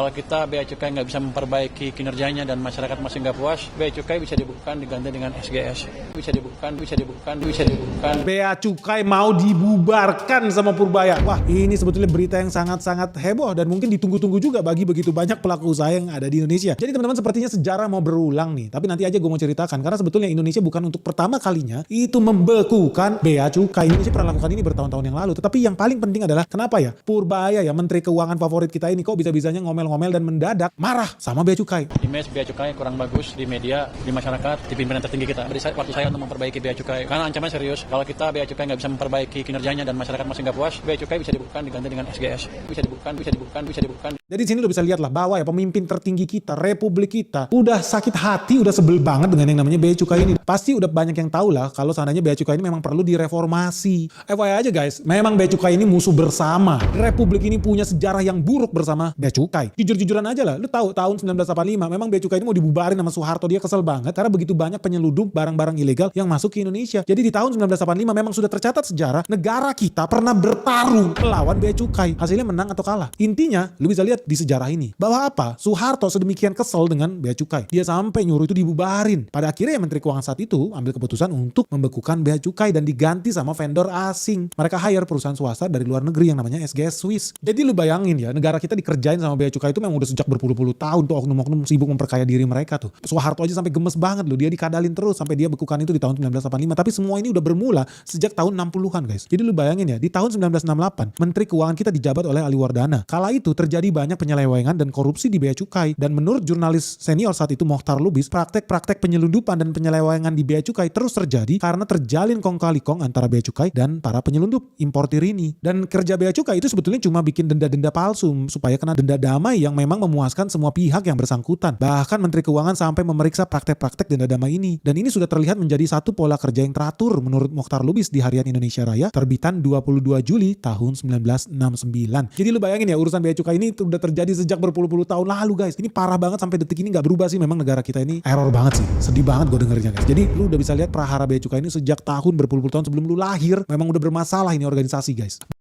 Kalau kita Bea Cukai nggak bisa memperbaiki kinerjanya dan masyarakat masih nggak puas, Bea Cukai bisa dibukukan diganti dengan SGS. Bisa dibukukan. Bea Cukai mau dibubarkan sama Purbaya. Wah, ini sebetulnya berita yang sangat-sangat heboh dan mungkin ditunggu-tunggu juga bagi begitu banyak pelaku usaha yang ada di Indonesia. Jadi teman-teman, sepertinya sejarah mau berulang nih. Tapi nanti aja gue mau ceritakan, karena sebetulnya Indonesia bukan untuk pertama kalinya itu membekukan Bea Cukai. Indonesia pernah lakukan ini bertahun-tahun yang lalu. Tetapi yang paling penting adalah kenapa ya Purbaya, ya Menteri Keuangan favorit kita ini, kok bisa-bisanya ngomel-ngomel dan mendadak marah sama Bea Cukai. Image Bea Cukai kurang bagus di media, di masyarakat, di pimpinan tertinggi kita. Beri waktu saya untuk memperbaiki Bea Cukai. Karena ancaman serius. Kalau kita Bea Cukai nggak bisa memperbaiki kinerjanya dan masyarakat masih nggak puas, Bea Cukai bisa dibukukan diganti dengan SGS. Bisa dibukukan. Jadi sini udah bisa lihat lah bahwa ya pemimpin tertinggi kita, republik kita, udah sakit hati, udah sebel banget dengan yang namanya Bea Cukai ini. Pasti udah banyak yang tahu lah kalau seandainya Bea Cukai ini memang perlu direformasi. FYI aja guys, memang Bea Cukai ini musuh bersama. Republik ini punya sejarah yang buruk bersama Bea Cukai. Jujur-jujuran aja lah, lu tahu tahun 1985 memang Bea Cukai ini mau dibubarin sama Soeharto. Dia kesel banget karena begitu banyak penyeludup barang-barang ilegal yang masuk ke Indonesia. Jadi di tahun 1985 memang sudah tercatat sejarah negara kita pernah bertarung melawan Bea Cukai. Hasilnya menang atau kalah. Intinya, lu bisa lihat di sejarah ini bahwa apa? Soeharto sedemikian kesel dengan Bea Cukai. Dia sampai nyuruh itu dibubarin. Pada akhirnya Menteri Keuangan saat itu ambil keputusan untuk membekukan Bea Cukai dan diganti sama vendor asing. Mereka hire perusahaan swasta dari luar negeri yang namanya SGS Swiss. Jadi lu bayangin ya, negara kita dikerjain sama Bea Cukai itu memang udah sejak berpuluh-puluh tahun tuh oknum-oknum sibuk memperkaya diri mereka tuh. Soeharto aja sampai gemes banget loh, dia dikadalin terus sampai dia bekukan itu di tahun 1985. Tapi semua ini udah bermula sejak tahun 60-an guys. Jadi lu bayangin ya, di tahun 1968 Menteri Keuangan kita dijabat oleh Ali Wardana. Kala itu terjadi banyak penyelewengan dan korupsi di Bea Cukai, dan menurut jurnalis senior saat itu Mokhtar Lubis, praktek-praktek penyelundupan dan penyelewengan di Bea Cukai terus terjadi karena terjalin kong kali kong antara Bea Cukai dan para penyelundup importir ini. Dan kerja Bea Cukai itu sebetulnya cuma bikin denda-denda palsu supaya kena denda damai yang memang memuaskan semua pihak yang bersangkutan. Bahkan Menteri Keuangan sampai memeriksa praktek-praktek denda damai ini. Dan ini sudah terlihat menjadi satu pola kerja yang teratur menurut Mokhtar Lubis di Harian Indonesia Raya terbitan 22 Juli tahun 1969. Jadi lu bayangin ya, urusan Bea Cukai ini udah terjadi sejak berpuluh-puluh tahun lalu guys. Ini parah banget, sampai detik ini nggak berubah sih. Memang negara kita ini error banget sih. Sedih banget gue dengernya guys. Jadi lu udah bisa lihat prahara Bea Cukai ini sejak tahun berpuluh-puluh tahun sebelum lu lahir memang udah bermasalah ini organisasi guys.